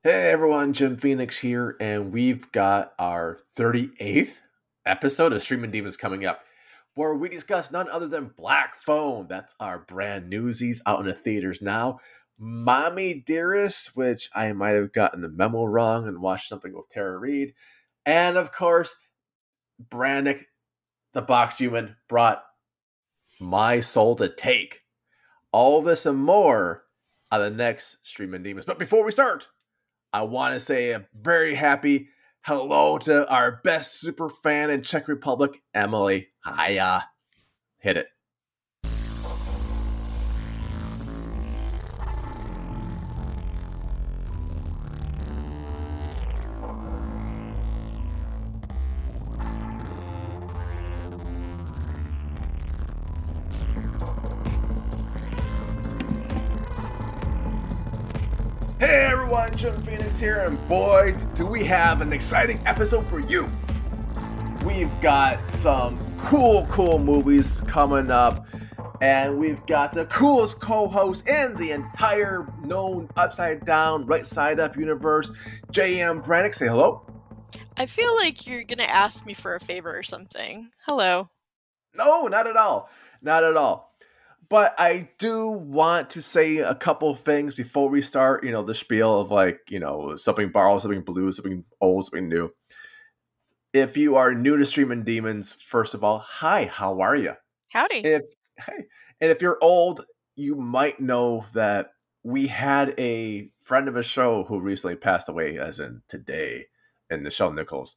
Hey everyone, Jim Phoenix here, and we've got our 38th episode of Streaming Demons coming up, where we discuss none other than Black Phone. That's our brand newsies out in the theaters now. Mommy Dearest, which I might have gotten the memo wrong and watched something with Tara Reid. And of course, Brannyk, the box human, brought My Soul to Take. All this and more on the next Streaming Demons. But before we start, I want to say a very happy hello to our best super fan in Czech Republic, Emily. Hiya. Hit it. Hey everyone, Jim Phoenix here, and boy, do we have an exciting episode for you. We've got some cool movies coming up, and we've got the coolest co-host in the entire known upside down, right side up universe, J.M. Brannyk. Say hello. I feel like you're gonna ask me for a favor or something. Hello. No, not at all. Not at all. But I do want to say a couple things before we start, the spiel of something borrowed, something blue, something old, something new. If you are new to Streaming Demons, first of all, hi, how are you? Howdy. And if you're old, you might know that we had a friend of a show who recently passed away, as in today, in Nichelle Nichols.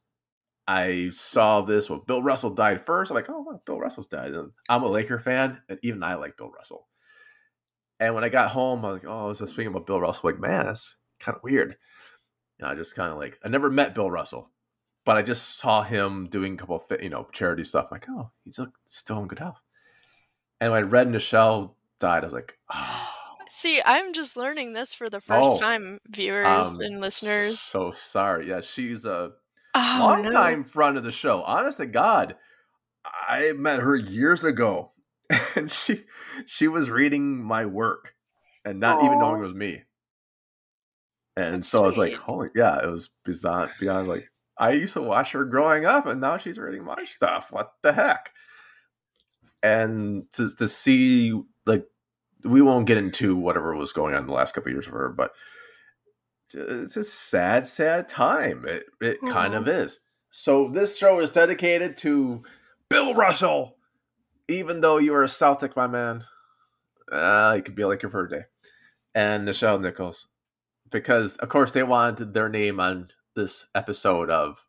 I saw this when Bill Russell died first. I'm like, oh, well, Bill Russell's died. And I'm a Laker fan, and even I like Bill Russell. And when I got home, I was like, oh, I was just thinking about Bill Russell. Like, man, that's kind of weird. I just kind of I never met Bill Russell, but I just saw him doing a couple of, charity stuff. I'm like, oh, he's still in good health. And when I read Nichelle died, I was like, oh. See, I'm just learning this for the first time, viewers and listeners. So sorry. Yeah, she's a long-time friend of the show. Honest to God, I met her years ago, and she was reading my work and not even knowing it was me. And That's so I was sweet. like, holy, yeah, it was beyond like, I used to watch her growing up, and now she's reading my stuff. What the heck? And to see, we won't get into whatever was going on in the last couple of years of her, but it's a sad time. It kind of is. So this show is dedicated to Bill Russell. Even though you are a Celtic, my man, it could be like your birthday. And Nichelle Nichols. Because, of course, they wanted their name on this episode of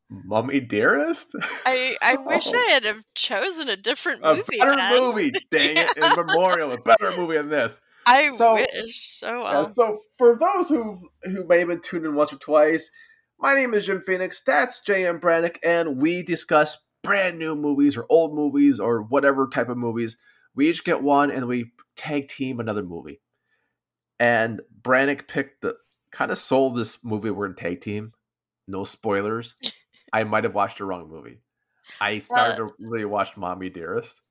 Mommy Dearest. I wish I had have chosen a different movie. A better movie, dang it. In memorial, a better movie than this. I wish. Oh well. So for those who may have been tuned in once or twice, my name is Jim Phoenix. That's J.M. Brannyk, and we discuss brand new movies or old movies or whatever type of movies. We each get one, and we tag team another movie. And Brannyk kind of sold this movie we're in tag team. No spoilers. I might have watched the wrong movie. I started to really watch Mommy Dearest.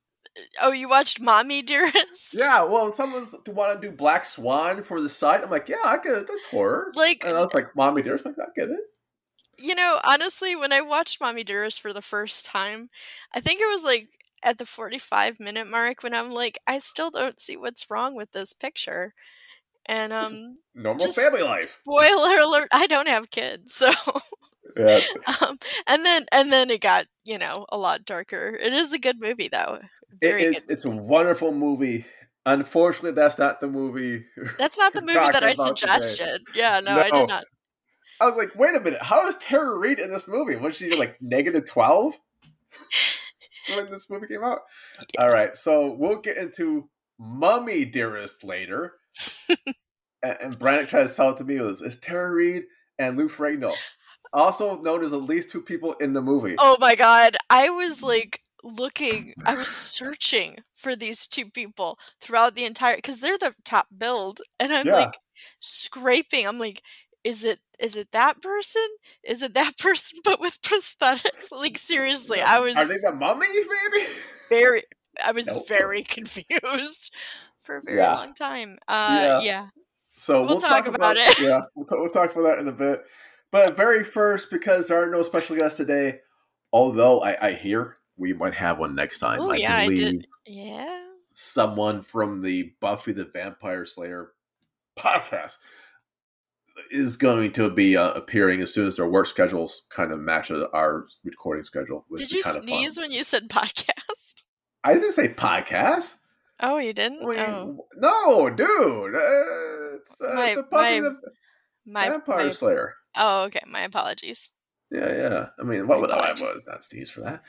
Oh, you watched Mommy Dearest? Yeah, well, someone's want to do Black Swan for the site. I'm like, yeah, I get it. That's horror. And I was like, Mommy Dearest. I'm like, I get it. Honestly, when I watched Mommy Dearest for the first time, I think it was at the 45-minute mark when I'm like, I still don't see what's wrong with this picture. And normal family life. Spoiler alert, I don't have kids, so yeah. And then it got, a lot darker. It is a good movie though. It's a wonderful movie. Unfortunately, that's not the movie. That's not the movie that I suggested. Yeah, no, I did not. I was like, wait a minute, how is Tara Reid in this movie? Was she negative 12 when this movie came out? Yes. All right, so we'll get into Mommy Dearest later. And Brannyk tried to sell it to me. It's Tara Reid and Lou Ferrigno, also known as at least two people in the movie. Oh my God, I was I was searching for these two people throughout the entire, because they're the top billed, and I'm scraping. I'm like, is it that person? Is it that person but with prosthetics? Seriously, I was. Are they the mummy, maybe? I was very confused for a very long time. Yeah. So We'll talk about about it. yeah, we'll talk about that in a bit. But very first, because there are no special guests today, although I hear we might have one next time. Oh I yeah, I did. believe Yeah. someone from the Buffy the Vampire Slayer podcast is going to be appearing as soon as their work schedules kind of match our recording schedule, which Did would be you kind of fun. sneeze when you said podcast? I didn't say podcast. Oh, you didn't? I mean, Oh. no, dude. It's the Buffy the Vampire my Slayer. Oh, okay. My apologies. Yeah. I mean, My what would I apologies. was not sneeze for that?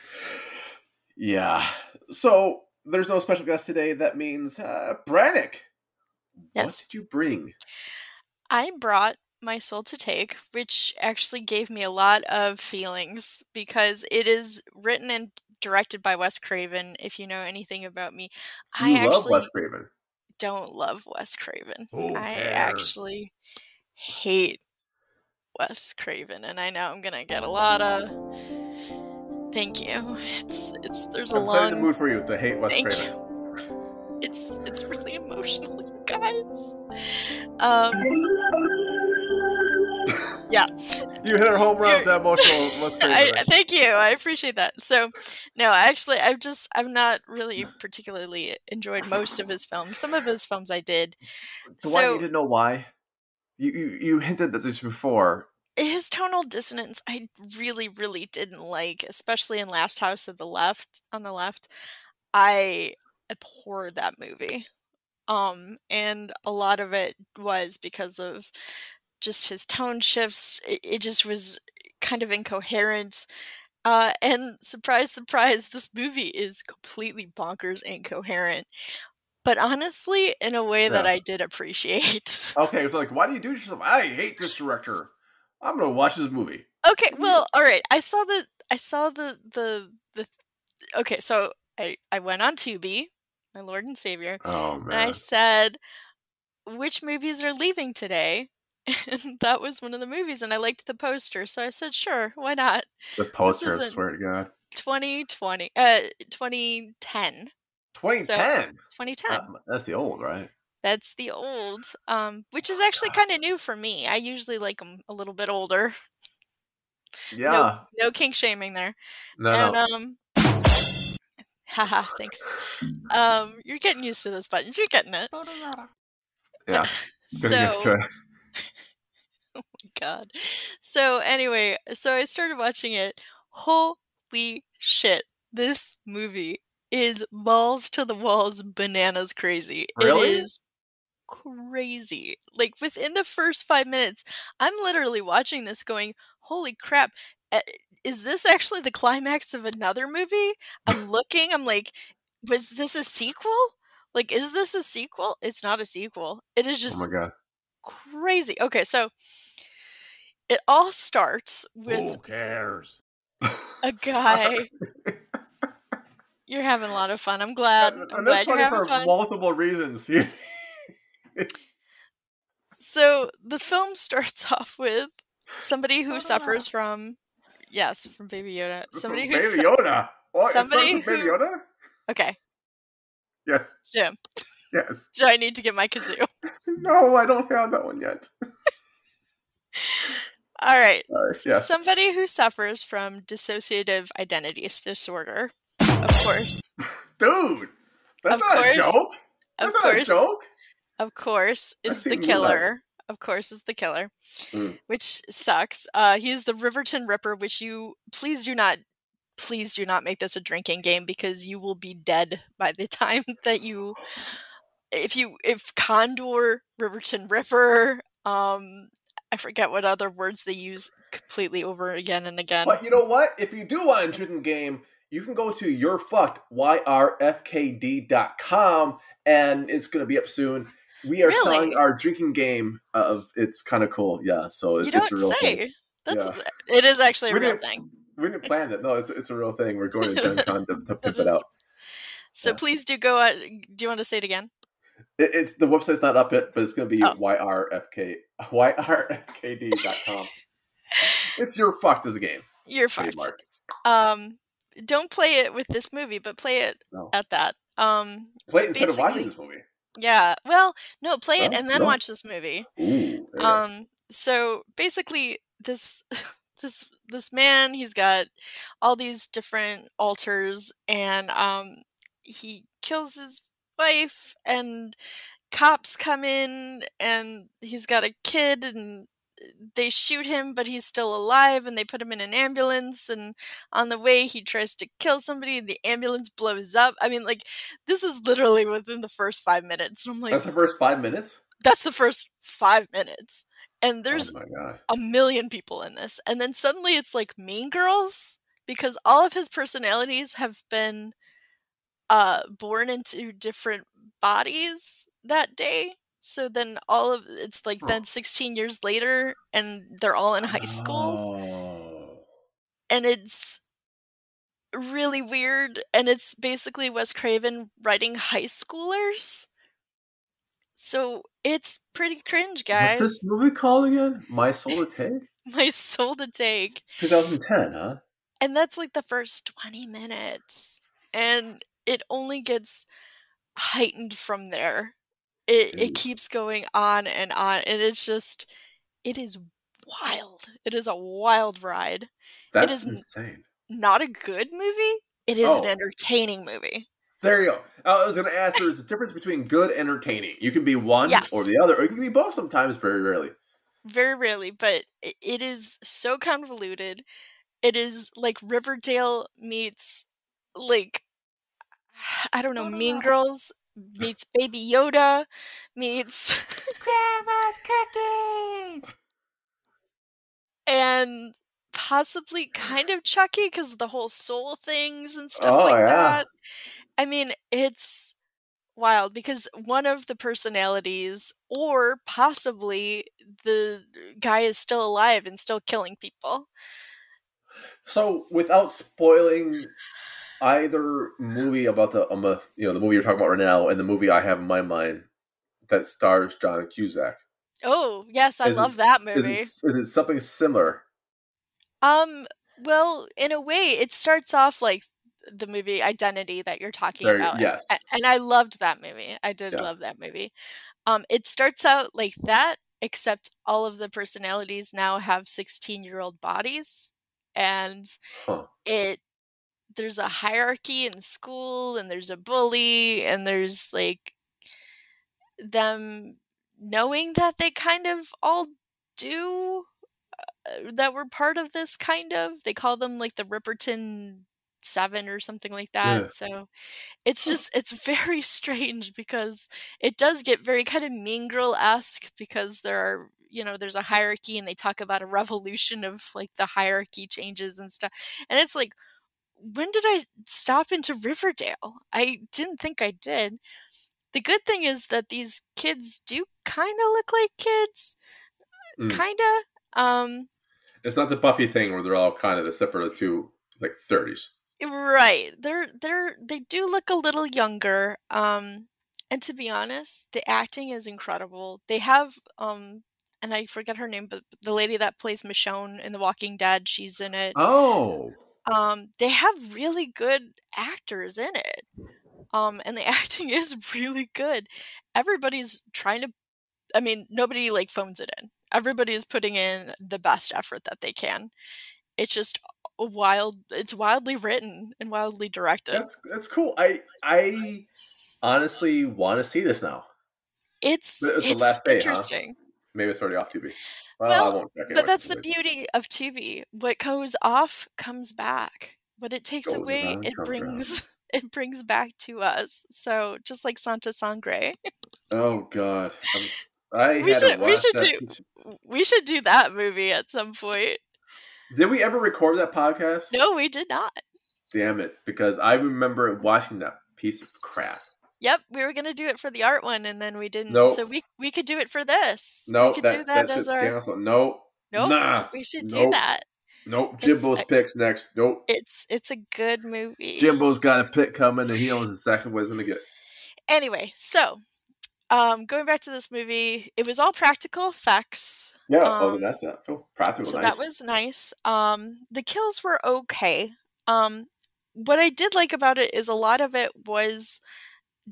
Yeah. So there's no special guest today. That means Brannyk. Yes. What did you bring? I brought My Soul to Take, which actually gave me a lot of feelings because it is written and directed by Wes Craven. If you know anything about me, I You love Wes actually Craven. don't love Wes Craven. Who I cares? actually hate Wes Craven, and I know I'm gonna get a lot of. Thank you. There's a I'm long. setting the mood for you to hate Wes Thank Craven. you. It's really emotional, you guys. Yeah. You hit a home run with that emotional Wes Craven. Thank you. I appreciate that. So, no, actually, I've not really particularly enjoyed most of his films. Some of his films I did. Do I need to know why? You hinted at this before. His tonal dissonance, I really, really didn't like, especially in Last House on the Left. I abhor that movie. And a lot of it was because of just his tone shifts. It just was kind of incoherent. And surprise, surprise, this movie is completely bonkers incoherent. But honestly, in a way that I did appreciate. Okay, it's like, why do you do yourself? I hate this director. I'm gonna watch this movie. Okay, well, all right. I saw the okay, so I went on Tubi, my Lord and Savior, Oh man. and I said, which movies are leaving today? And that was one of the movies, and I liked the poster, so I said, sure, why not? The poster, I swear to God. 2010. 2010? So, 2010. That's the old, right? That's the old, which is actually kind of new for me. I usually like them a little bit older. Yeah. No kink shaming there. No. Haha, thanks. You're getting used to those buttons. You're getting it. Yeah. Getting used to it. Oh my God. So anyway, so I started watching it. Holy shit. This movie is balls to the walls, bananas crazy. Really? It is crazy. Like within the first 5 minutes, I'm literally watching this going, holy crap. Is this actually the climax of another movie? I'm looking, I'm like, was this a sequel? Like, is this a sequel? It's not a sequel. It is just oh my God. crazy. Okay, so it all starts with Who cares? a guy. You're having a lot of fun. I'm glad. I'm glad you're having fun. Multiple reasons. So the film starts off with somebody who suffers from Baby Yoda. Somebody who Baby Yoda. What? Somebody who Baby Yoda? Okay. Yes. Jim. Yes. Do I need to get my kazoo? No, I don't have that one yet. All right. So yes. Somebody who suffers from dissociative identity disorder, of course. Dude, that's not a joke. That's not a joke. Of course, is the killer. Of course, is the killer, which sucks. He is the Riverton Ripper, which please do not make this a drinking game because you will be dead by the time that if Condor, Riverton Ripper, I forget what other words they use completely over again and again. But you know what? If you do want a drinking game, you can go to yrfkd.com and it's going to be up soon. We are selling our drinking game. It's kind of cool. Yeah, so it's a real thing. It is actually a real thing. We didn't plan it. No, it's a real thing. We're going to Gen Con to pimp it out. So please do go out. Do you want to say it again? It's the website's not up yet, but it's going to be yrfkd.com. It's You're Fucked as a game. You're Fucked. Don't play it with this movie, but play it at that. Play it instead of watching this movie. Yeah. Well, no, play it No, and then no. watch this movie. Ooh, yeah. So basically this this man, he's got all these different altars and he kills his wife and cops come in and he's got a kid and they shoot him but he's still alive and they put him in an ambulance and on the way he tries to kill somebody and the ambulance blows up. I mean, like, this is literally within the first 5 minutes and I'm like, That's the first 5 minutes. that's the first 5 minutes and Oh there's my god. a million people in this and then suddenly it's like Mean Girls because all of his personalities have been born into different bodies that day. So then all of it's like Huh. then 16 years later and they're all in high school Oh. and it's really weird and it's basically Wes Craven writing high schoolers. So it's pretty cringe, What's this guys. movie called again? My Soul to Take? My soul to take. 2010, huh? And that's like the first 20 minutes. And it only gets heightened from there. It Jeez. keeps going on, and it's just it is wild. It is a wild ride. It That's is insane. not a good movie. It is an Oh, entertaining movie. there you go. I was going to ask, there's a difference between good and entertaining. You can be one or Yes, the other, or you can be both sometimes, very rarely. very rarely, but it is so convoluted. It is like Riverdale meets, like, I don't know, Mean Girls meets Baby Yoda meets Grandma's cookies! and possibly kind of Chucky because the whole soul things and stuff Oh, like yeah. that. I mean, it's wild because one of the personalities, or possibly the guy, is still alive and still killing people. So, without spoiling either movie about the movie you're talking about right now and the movie I have in my mind that stars John Cusack, Oh, yes, I is love that it movie. is it something similar? Um, well, in a way, it starts off like the movie Identity that you're talking There, about, yes, and I loved that movie. I did yeah, love that movie. It starts out like that, except all of the personalities now have 16-year-old bodies, and huh? it there's a hierarchy in school, and there's a bully, and there's like them knowing that they kind of all do that were part of this kind of. They call them like the Ripperton 7 or something like that. Yeah. So it's Huh. just it's very strange because it does get very kind of Mean Girl-esque because there are, there's a hierarchy and they talk about a revolution of like the hierarchy changes and stuff. And it's like, when did I stop into Riverdale? I didn't think I did. The good thing is that these kids do kind of look like kids, Mm. kind of. It's not the Buffy thing where they're all kind of, except for the two like 30s. Right. They do look a little younger. And to be honest, the acting is incredible. They have and I forget her name, but the lady that plays Michonne in The Walking Dead, she's in it. Oh, They have really good actors in it. And the acting is really good. Everybody's trying to, I mean, nobody like phones it in. Everybody is putting in the best effort that they can. It's just it's wildly written and wildly directed. that's cool. I honestly want to see this now. It's But it's the it's last day, huh? interesting. Maybe it's already off TV. Well, I Well, won't check it but anyway. that's the beauty of Tubi. What goes off comes back. What it takes Goes away, around, it comes around. brings it brings back to us. So just like Santa Sangre. Oh God, I We had to should we watch should that. do we should do that movie at some point. Did we ever record that podcast? No, we did not. Damn it! Because I remember watching that piece of crap. Yep, we were gonna do it for the art one and then we didn't. So Nope, we could do it for this. We nope. could do that That as shit's our canceled. Nope, Nope, nah, we should do nope, that. nope. It's Jimbo's picks next. Nope. it's a good movie. Jimbo's got a pick coming, and he knows exactly what he's gonna get. Anyway, so going back to this movie, it was all practical effects. Yeah. Oh, that's not cool. Practical, So that nice. was nice. The kills were okay. What I did like about it is a lot of it was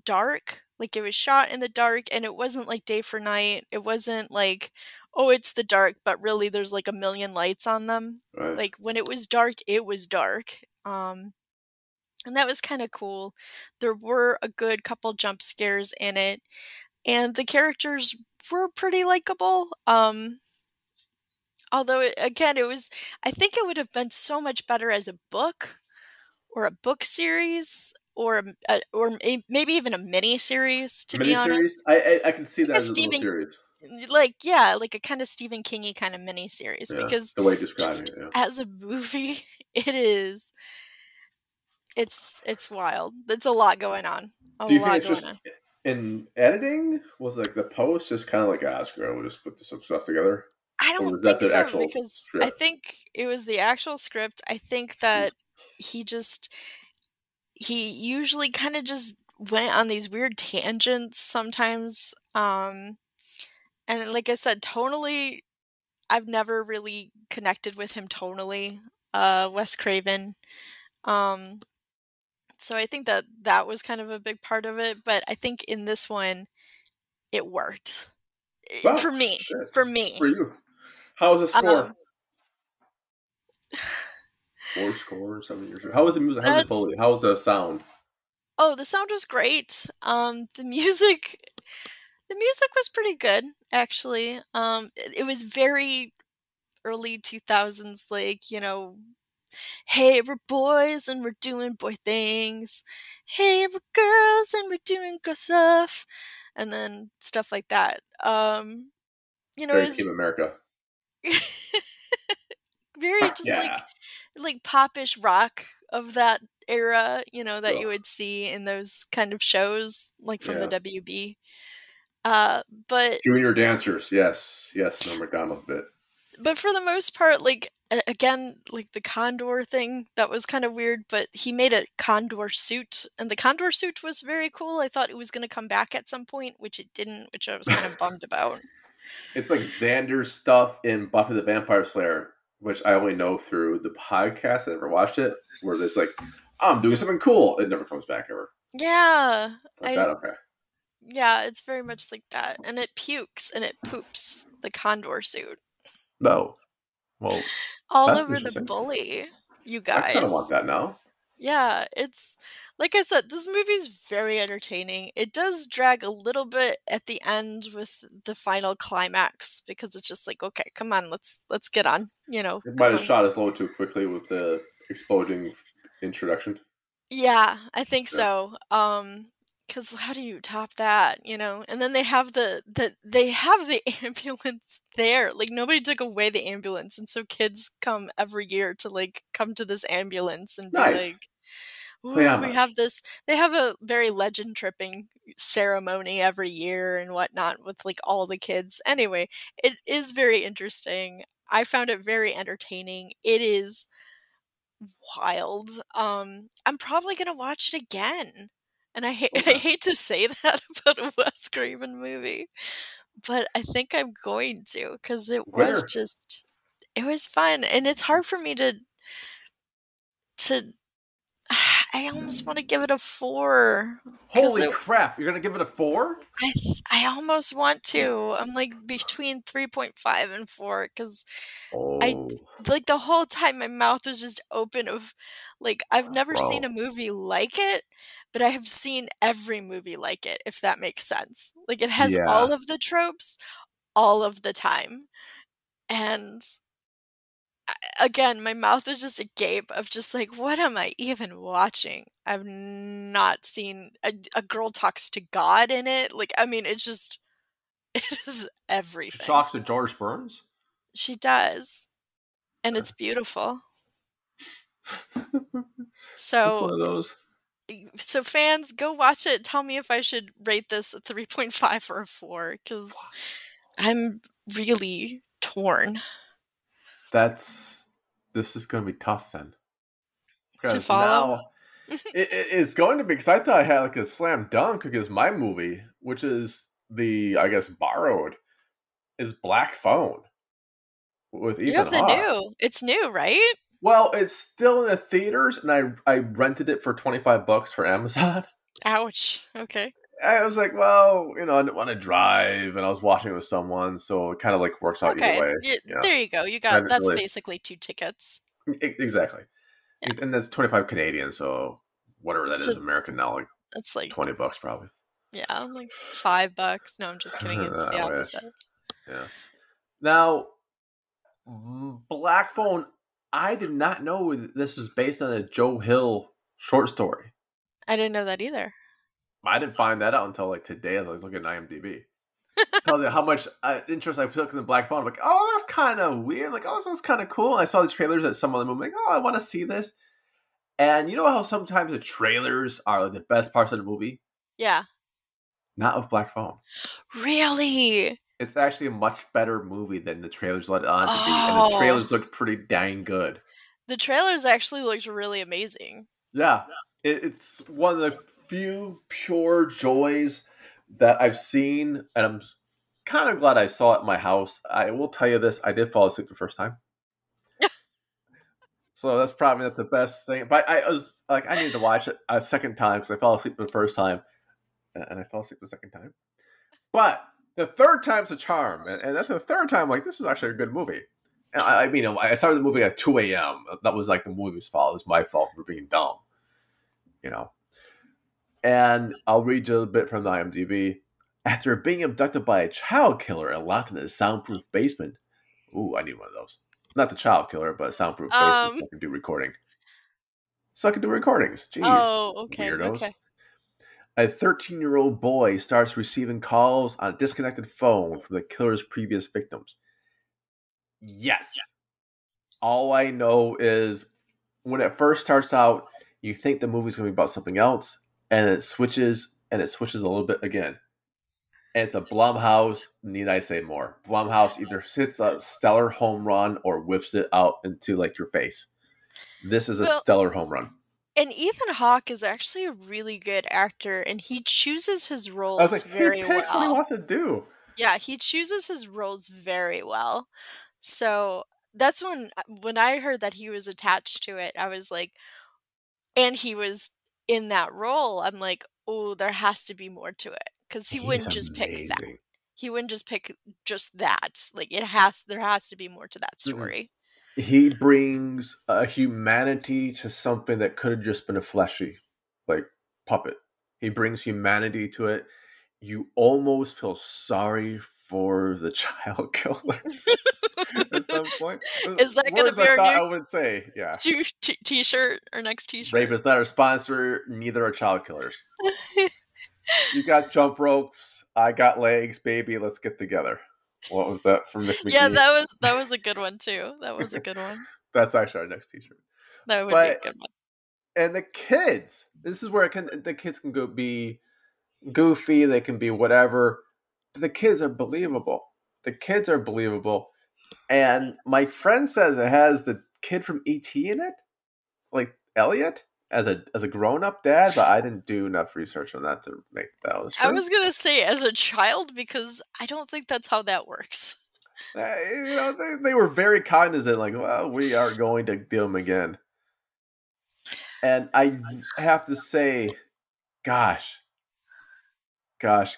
dark. Like, it was shot in the dark, and it wasn't like day for night. It wasn't like, oh, it's the dark, but really there's like a million lights on them. Right. Like, when it was dark, it was dark. And that was kind of cool. There were a good couple jump scares in it, and the characters were pretty likable. Although again, it was, I think it would have been so much better as a book or a book series maybe even a mini series, to be Miniseries? honest. I can see Like that a as a little Stephen series. like a kind of Stephen Kingy kind of mini series, Yeah, because the way you're describing just it, yeah. as a movie, it's wild. There's a lot going on. A Do you think lot it's going just on. in editing? Was like the post just kind of like, screw it, we'll just put some stuff together? I Or don't was that think the so, actual because I script? think it was the actual script. I think that he usually kind of just went on these weird tangents sometimes. And like I said, tonally, I've never really connected with him tonally, Wes Craven. Um, so I think that that was kind of a big part of it, but I think in this one, it worked. Well, For me. shit. For For me. you. How's the score? Um, 4 score, 7 years. How was the music? How was it that's fully? How was the sound? Oh, the sound was great. The music was pretty good, actually. It was very early 2000s, like, hey, we're boys and we're doing boy things. Hey, we're girls and we're doing girl stuff. And then stuff like that. It Very was Team America. very just Yeah. like popish rock of that era, that you Ugh. would see in those kind of shows, like from the Yeah. WB. But Junior dancers. Yes. Yes. Norm MacDonald bit. But for the most part, like, again, like the condor thing, that was kind of weird, but he made a condor suit, and the condor suit was very cool. I thought it was gonna come back at some point, which it didn't, which I was kind of bummed about. It's like Xander's stuff in Buffy the Vampire Slayer, which I only know through the podcast. I never watched it. Where there's like, I'm doing something cool. It never comes back ever. Yeah, Like that. Okay. yeah, it's very much like that, and it pukes and it poops, the condor suit, No. Well, all that's over the interesting. bully, you I kind of want guys. that now. Yeah, it's like I said, this movie is very entertaining. It does drag a little bit at the end with the final climax, because it's just like, okay, come on, let's get on, It might come have on. shot us a little too quickly with the exploding introduction. Yeah, I think Yeah. so. Because how do you top that, And then they have the ambulance there. Like, nobody took away the ambulance, and so kids come every year to like come to this ambulance and be Nice. like, Play "Ooh, we homage. have this." They have a very legend tripping ceremony every year and whatnot with like all the kids. Anyway, it is very interesting. I found it very entertaining. It is wild. I'm probably gonna watch it again. And I Okay. hate to say that about a Wes Craven movie, but I think I'm going to, because Winner. it was fun, and it's hard for me to I almost want to give it a 4, because Holy crap! You're gonna give it a 4? I almost want to. I'm like between 3.5 and 4, because I Oh, like the whole time my mouth was just open of like, I've never seen bro. a movie like it, but I have seen every movie like it, if that makes sense. Like, it has Yeah. all of the tropes all of the time. And again, my mouth was just agape of just like, what am I even watching? I've not seen a girl talks to God in it. Like, I mean, it just it is She everything. talks to George Burns. She does, and it's beautiful. It's one So of those. so fans, go watch it. Tell me if I should rate this a 3.5 or a 4, because I'm really torn This is gonna be tough then, to because follow. now it's going to be. Because I thought I had like a slam dunk against my movie, which is the I guess borrowed is Black Phone with You Ethan have the Hawke. new. It's new, right? Well, it's still in the theaters, and I rented it for $25 for Amazon. Ouch. Okay. I was like, well, I didn't want to drive, and I was watching it with someone, so it kind of like works out either Okay. way. Yeah, Yeah, there you go. You I got didn't that's really basically 2 tickets. exactly, Yeah. and that's 25 Canadian, so whatever that So is American now, like that's like $20 probably. yeah, like $5. No, I'm just kidding. It's the I wish. opposite. Yeah. Now, Black Phone. I did not know that this was based on a Joe Hill short story. I didn't know that either. I didn't find that out until like today as I was looking at IMDb. Tells you how much interest I took in the Black Phone. I'm like, oh, that's kind of weird. Like, oh, this was kind of cool. And I saw these trailers at some other movie. Like, oh, I want to see this. And you know how sometimes the trailers are like the best parts of the movie? Yeah. Not with Black Phone. Really? It's actually a much better movie than the trailers let it on to be. And the Oh. trailers looked pretty dang good. The trailers actually looked really amazing. Yeah. It's one of the few pure joys that I've seen. And I'm kind of glad I saw it in my house. I will tell you this. I did fall asleep the first time. So that's probably not the best thing. But I was like, I need to watch it a second time because I fell asleep the first time. And I fell asleep the second time. But the third time's a charm. And that's the third time, like, this is actually a good movie. And I mean, I started the movie at 2 a.m. That was like the movie's fault. It was my fault for being dumb. And I'll read you a bit from the IMDb. After being abducted by a child killer and locked in a soundproof basement. Ooh, I need one of those. Not the child killer, but a soundproof basement so I can do recording. So I can do recordings. Jeez. Oh, okay, Weirdos. okay. A 13-year-old boy starts receiving calls on a disconnected phone from the killer's previous victims. Yes. All I know is when it first starts out, you think the movie's going to be about something else, and it switches a little bit again. And it's a Blumhouse, need I say more? Blumhouse either hits a stellar home run or whips it out into like your face. This is a stellar home run. And Ethan Hawke is actually a really good actor, and he chooses his roles I was like, very he picks well. what he wants to do. Yeah, he chooses his roles very well. So that's when I heard that he was attached to it, I was like, and he was in that role, I'm like, oh, there has to be more to it. Because he wouldn't just pick that. He wouldn't just pick just that. Like there has to be more to that story. He brings a humanity to something that could have just been a fleshy, like, puppet. He brings humanity to it. You almost feel sorry for the child killer at some point. Is that going to be our new I would say, yeah. T-shirt or next T-shirt? Rape is not our sponsor. Neither are child killers. You got jump ropes. I got legs, baby. Let's get together. What was that from Nick McGee? Yeah, that was a good one too. That was a good one. That's actually our next T-shirt. That would be a good one. And the kids. This is where the kids can go be goofy. They can be whatever. But the kids are believable. And my friend says it has the kid from E.T. in it, like Elliot, as a grown-up dad. But I didn't do enough research on that to make that was true. I was gonna say as a child because I don't think that's how that works. They were very cognizant, like, well, we are going to do them again. And I have to say, gosh. It's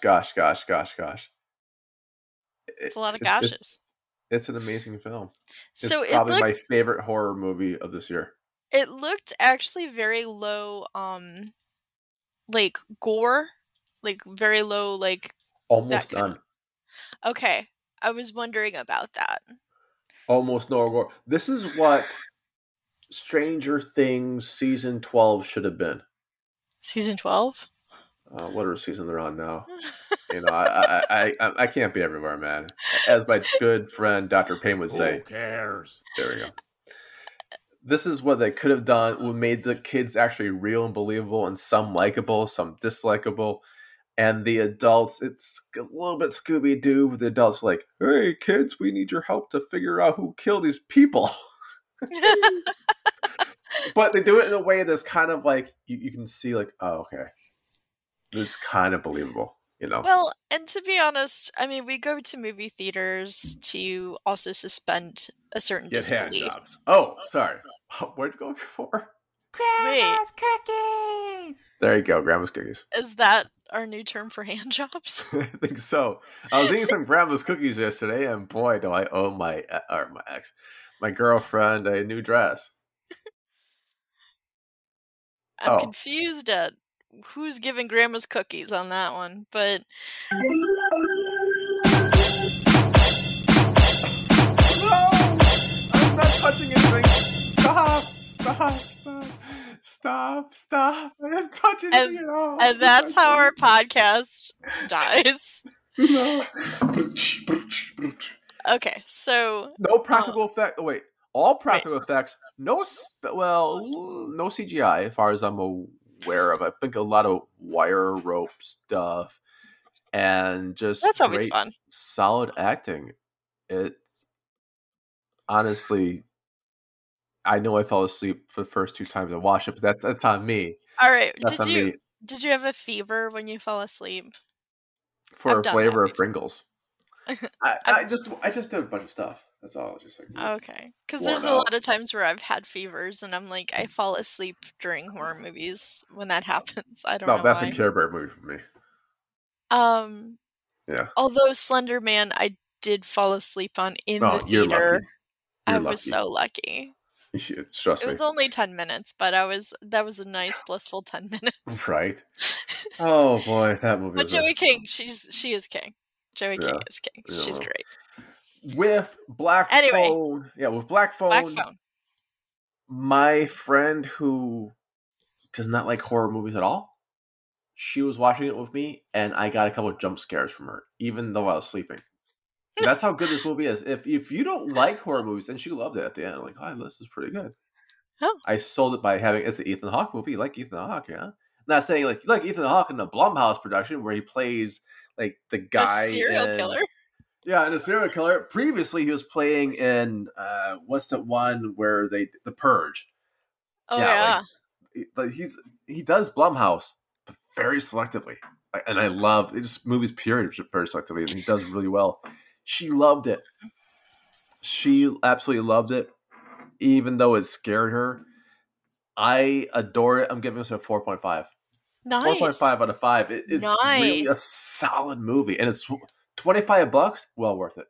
a lot of goshes. It's an amazing film. So it's probably my favorite horror movie of this year. It looked actually very low, like gore, like very low, like almost none. Okay, I was wondering about that. Almost no gore. This is what Stranger Things season 12 should have been. Season 12? Whatever season they're on now. I can't be everywhere, man. As my good friend Dr. Payne would say. Who cares? There we go. This is what they could have done. We made the kids actually real and believable, and some likable, some dislikable. And the adults, it's a little bit Scooby-Doo, with the adults like, hey, kids, we need your help to figure out who killed these people. But they do it in a way that's kind of like, you can see like, oh, okay. It's kind of believable, Well, and to be honest, I mean, we go to movie theaters to also suspend a certain disbelief. Oh, sorry. Where'd you go before? Wait, cookies. There you go, grandma's cookies. is that our new term for hand jobs? I think so. I was eating some grandma's cookies yesterday, and boy, do I owe my girlfriend a new dress. I'm confused at who's giving grandma's cookies on that one, but No! I'm not touching anything. Stop. I didn't touch anything at all. and that's how our podcast dies. No. Okay, so No practical effect. Oh, wait. All practical effects. No CGI as far as I'm aware of. I think a lot of wire rope stuff and just that's always great, fun. solid acting. It's honestly, I know I fell asleep for the first 2 times I watched it, but that's on me. All right, That's on me. did you have a fever when you fell asleep? For a flavor of Pringles. I just did a bunch of stuff. That's all. Just like okay, because there's a lot of times where I've had fevers and I'm like I fall asleep during horror movies when that happens. I don't know. No, that's a Care Bear movie for me. Yeah. Although Slender Man, I did fall asleep on in the theater. I was so lucky. Trust me. It was only 10 minutes, but that was a nice blissful 10 minutes. Right. Oh boy, that movie. But Joey King, she is king. Joey King is king. Yeah. She's great. With Black Phone. Yeah, with Black Phone. My friend who does not like horror movies at all, she was watching it with me, and I got a couple of jump scares from her, even though I was sleeping. That's how good this movie is. If you don't like horror movies, and she loved it at the end, I'm like, oh, this is pretty good. Oh. I sold it by having it's an Ethan Hawke movie. You like Ethan Hawke, yeah? I'm not saying like you like Ethan Hawke in the Blumhouse production where he plays like the guy, a serial killer. Yeah, and a serial killer. Previously, he was playing in what's the one where The Purge. Oh yeah. Like he does Blumhouse, but very selectively, and I love it. Just movies period very selectively, and he does really well. She loved it. She absolutely loved it, even though it scared her. I adore it. I'm giving this a 4.5. Nice. 4.5 out of 5. It's really a solid movie, and it's $25. Well worth it.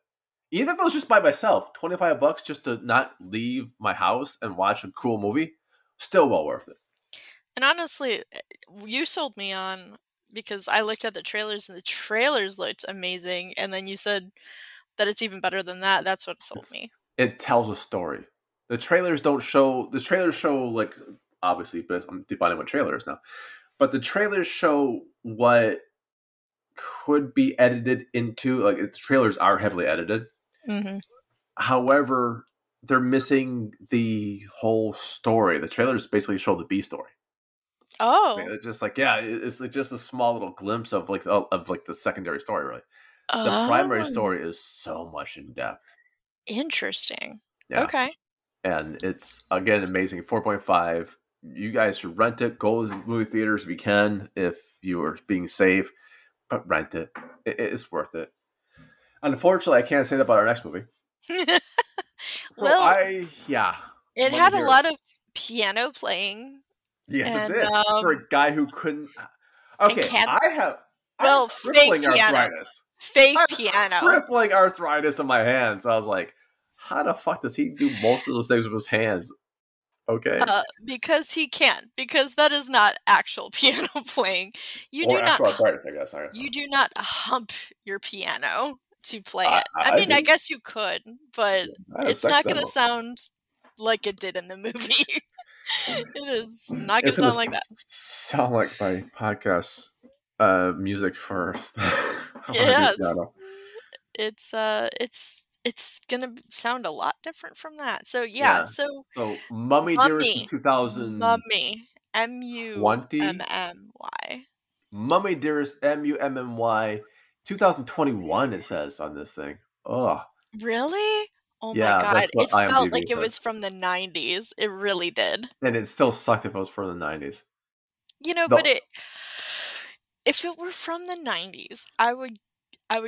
Even if it was just by myself, $25 just to not leave my house and watch a cool movie, still well worth it. And honestly, you sold me on because I looked at the trailers and the trailers looked amazing, and then you said that it's even better than that. That's what sold me. It tells a story. The trailers show like obviously, but I'm defining what trailer is now. But the trailers show what could be edited into, like the trailers are heavily edited. Mm-hmm. However, they're missing the whole story. The trailers basically show the B story. Oh, I mean, it's just like it's just a small little glimpse of the secondary story. Really, the primary story is so much in depth. Interesting. Yeah. Okay. And it's again amazing. 4.5. You guys should rent it. Go to the movie theaters if you can, if you are being safe. But rent it. It's worth it. Unfortunately, I can't say that about our next movie. Well, it had a lot of piano playing. Yes, it did. For a guy who couldn't. Okay, I have. Fake piano. Fake piano. Crippling arthritis in my hands. I was like, how the fuck does he do most of those things with his hands? Okay. Because he can't. Because that is not actual piano playing. You do not. Arthritis, I guess. You do not hump your piano to play it. I guess you could, but it's not going to sound like it did in the movie. It is not going to sound like that. Sound like my podcast music first. Yeah, it's gonna sound a lot different from that. So so Mummy Dearest 2000 Mummy MUMMY Mummy Dearest MUMMY 2021 it says on this thing. Oh, really? Oh my god! It felt like it was from the 90s. It really did. And it still sucked if it was from the 90s. But if it were from the 90s, I would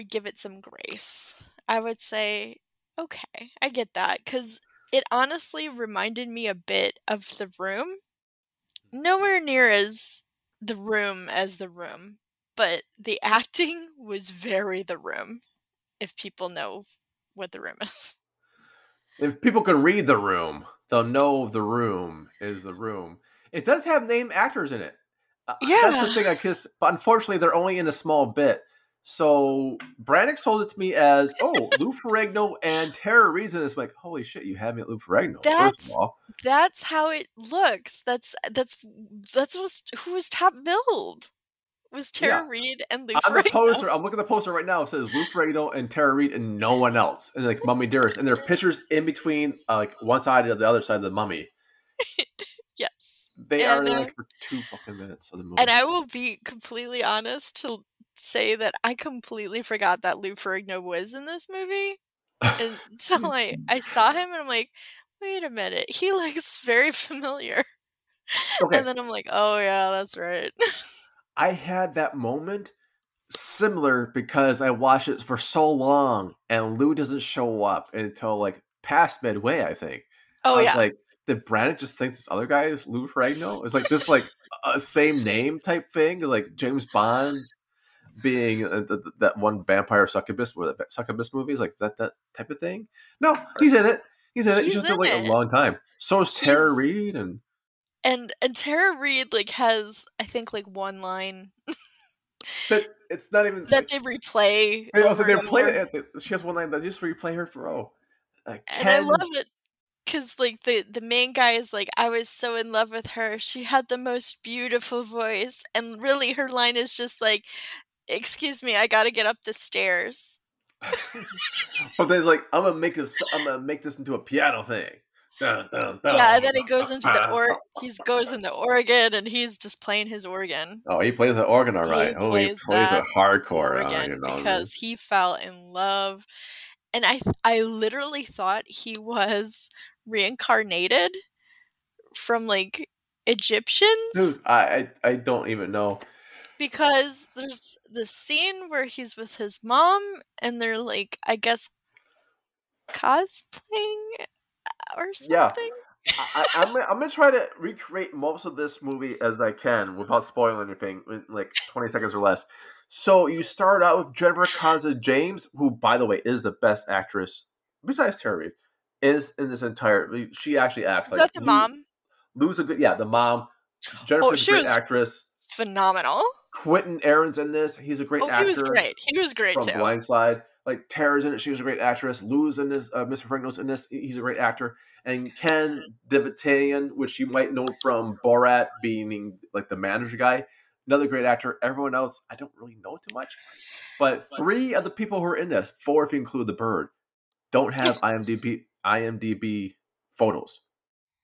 give it some grace. I would say, okay, I get that, because it honestly reminded me a bit of The Room. nowhere near as The Room as The Room, but the acting was very The Room, if people know what The Room is. If people can read The Room, they'll know The Room is The Room. It does have named actors in it. That's the Yeah. thing I kiss, but unfortunately, they're only in a small bit. So Brannyk sold it to me as, oh, Lou Ferrigno and Tara Reid's in this. I'm like, holy shit, you have me at Lou Ferrigno, first of That's all. that's how it looks. That's who was top billed. Was Yeah. Tara Reid and Lou On the Ferrigno. poster, I'm looking at the poster right now. It says Lou Ferrigno and Tara Reid and no one else. And like Mummy Dearest. And there are pictures in between, like one side of the other side of the mummy. Yes. They are like for 2 fucking minutes of the movie. And I will be completely honest to say that I completely forgot that Lou Ferrigno was in this movie until I saw him and I'm like, wait a minute, he looks very familiar. Okay. And then I'm like, oh yeah, that's right. I had that moment similar because I watched it for so long and Lou doesn't show up until like past midway, I think. Oh I was yeah. like, did Brannick just think this other guy is Lou Ferrigno? It's like this like a same name type thing, like James Bond being that one vampire succubus movies, like that type of thing. No, he's in it. He's in it. He's He's just in been like a it. long time. So is Tara He's Reid and Tara Reid like has I think like one line that it's not even that like they replay they also over they and play over. it. She has one line that just replay her throw. And I Ken. love it because like the main guy is like, I was so in love with her. She had the most beautiful voice. And really her line is just like, excuse me, I gotta get up the stairs. But there's like I'm gonna make this into a piano thing. Dun, dun, Yeah, and dun. then he goes into he goes in the organ and he's just playing his organ. Oh, he plays the organ all He right. Oh, he plays plays a that hardcore. You organ know what I mean? because he fell in love. And I literally thought he was reincarnated from like Egyptians. Dude, I don't even know. Because there's the scene where he's with his mom and they're like, I guess cosplaying or Yeah, something. I'm gonna try to recreate most of this movie as I can without spoiling anything in like 20 seconds or less. So you start out with Jennifer Kaza James, who, by the way, is the best actress besides Tara Reid, is in this entire. She actually acts Is like that the mom? Lou's a good, yeah, the mom. Oh, Jennifer's a she great was actress. phenomenal. Quentin Aaron's in this. He's a great Oh, he was actor great. He was great from too. Blindside. Like Tara's in it. She was a great actress. Lou's in this. Mr. Franco's in this. He's a great actor. And Ken Devitanian, which you might know from Borat, being like the manager guy, another great actor. Everyone else, I don't really know too much. But 3 of the people who are in this, 4 if you include the bird, don't have IMDb photos.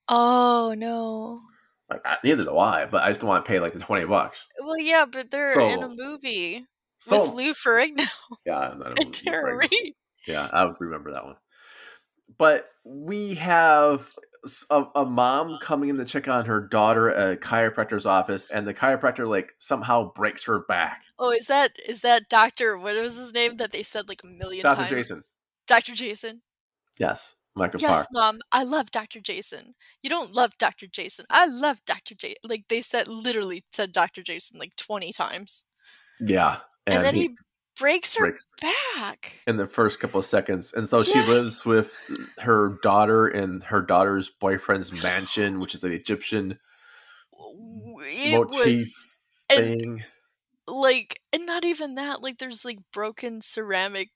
Oh no. Like neither do I, but I just don't want to pay like the $20. Well, yeah, but they're in a movie with Lou Ferrigno yeah, I'm not and Tara Reid. Yeah, I would remember that one. But we have a mom coming in to check on her daughter at a chiropractor's office, and the chiropractor like somehow breaks her back. Oh, is that Doctor? What was his name that they said like a million Dr. times? Jason. Dr. Jason. Yes, Michael Yes, Parr. Mom, I love Dr. Jason. You don't love Dr. Jason. I love Dr. Jason. Like they literally said Dr. Jason like 20 times. Yeah, and then he breaks her back in the first couple of seconds, and so she lives with her daughter in her daughter's boyfriend's mansion, which is an Egyptian motif thing. And not even that, like there's like broken ceramic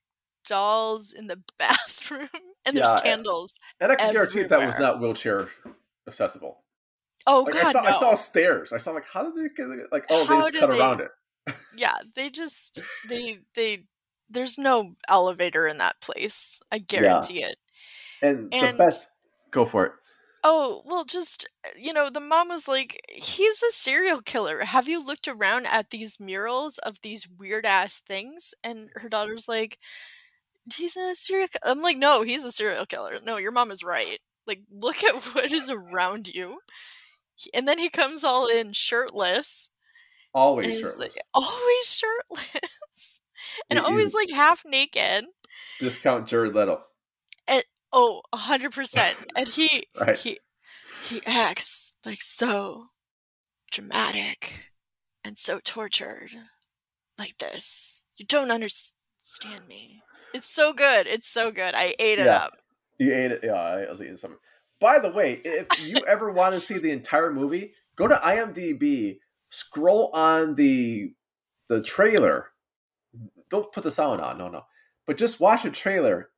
dolls in the bathroom and there's candles and I can guarantee that was everywhere. not wheelchair accessible. Oh like, God, I saw stairs. I saw like, how did they get like? Oh, they just cut around it. Yeah, they just there's no elevator in that place. I guarantee it. And the best, go for it. Oh, well, just, the mom was like, he's a serial killer. Have you looked around at these murals of these weird ass things? And her daughter's like, he's a serial killer. I'm like, no, he's a serial killer. No, your mom is right. Like, look at what is around you. And then he comes all in shirtless. Always shirtless. Like, always shirtless. And always like half naked. Discount Jared Leto. And 100%. And he acts like so dramatic and so tortured like this. You don't understand me. It's so good. It's so good. I ate it up. You ate it. Yeah, I was eating something. By the way, if you ever want to see the entire movie, go to IMDb, scroll on the trailer. Don't put the sound on, no. But just watch the trailer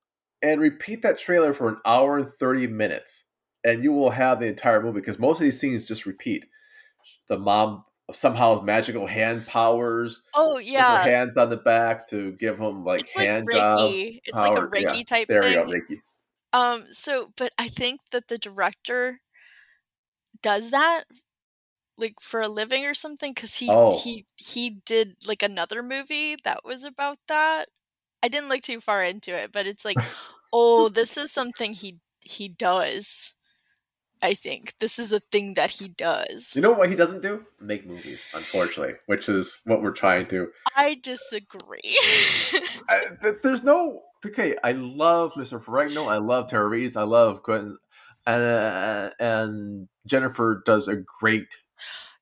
and repeat that trailer for an hour and 30 minutes, and you will have the entire movie, because most of these scenes just repeat. The mom somehow has magical hand powers. Oh, Put her yeah. hands on the back to give them like It's like hand job Reiki. It's like a power. Yeah, Reiki type there you go, thing. Reiki. But I think that the director does that like for a living or something, because he did like another movie that was about that. I didn't look too far into it, but it's like, oh, this is something he does. I think this is a thing that he does. You know what he doesn't do? Make movies, unfortunately, which is what we're trying to. I disagree. There's no... Okay, I love Mr. Ferrigno. I love Tara Reid. I love Quentin. And Jennifer does a great...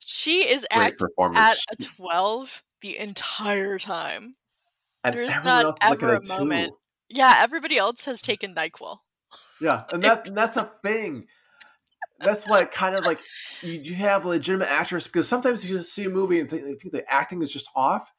She is acting at a 12 the entire time. And There's everyone not else is ever looking a at moment. two. Yeah, everybody else has taken NyQuil. Yeah, and that's a thing. That's why it kind of like you have a legitimate actress, because sometimes you just see a movie and think the acting is just off.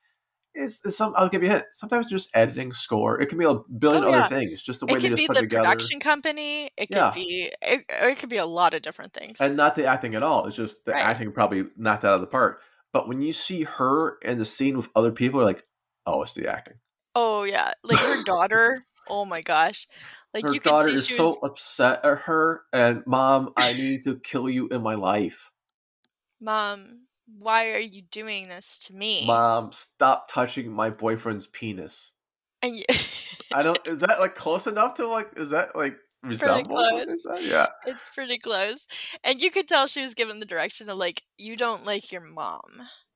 I'll give you a hint. Sometimes just editing, score. It can be a billion other things. Just the way they just put it together. It could be the production company. It could be it could be a lot of different things. And not the acting at all. It's just the acting probably knocked that out of the park. But when you see her in the scene with other people, you're like, oh, it's the acting. Oh yeah, like her daughter. Oh my gosh, like her you could see is so upset at her, and Mom, I need to kill you in my life. Mom, why are you doing this to me? Mom, stop touching my boyfriend's penis. And I don't. Is that like close enough to like? Is that like resemble? Yeah, it's pretty close. And you could tell she was given the direction of like, you don't like your mom.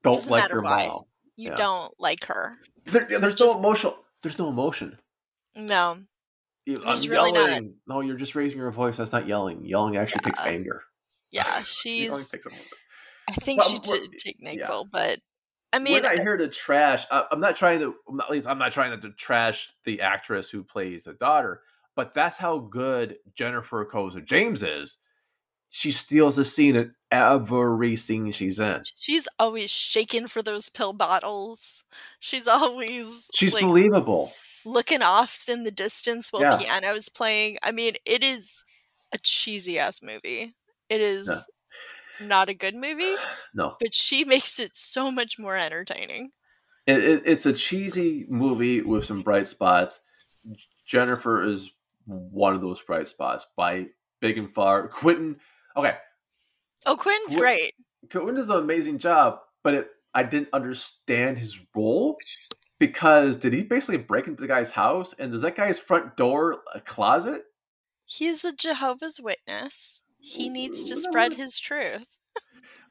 Don't like your mom. You don't like her. There's no emotion. There's no emotion. No. I'm really yelling. No, you're just raising your voice. That's not yelling. Yelling actually takes anger. Yeah, I think she did take NyQuil, but I mean, when I hear the trash, I'm not trying to trash the actress who plays the daughter, but that's how good Jennifer Koza James is. She steals the scene in every scene she's in. She's always shaking for those pill bottles. She's always believable. Looking off in the distance while piano is playing. I mean, it is a cheesy ass movie. It is not a good movie. No. But she makes it so much more entertaining. It's a cheesy movie with some bright spots. Jennifer is one of those bright spots by big and far. Quentin, okay. Oh, Quentin's great. Quentin does an amazing job, but I didn't understand his role. Because did he basically break into the guy's house? And is that guy's front door a closet? He's a Jehovah's Witness. He needs to spread his truth.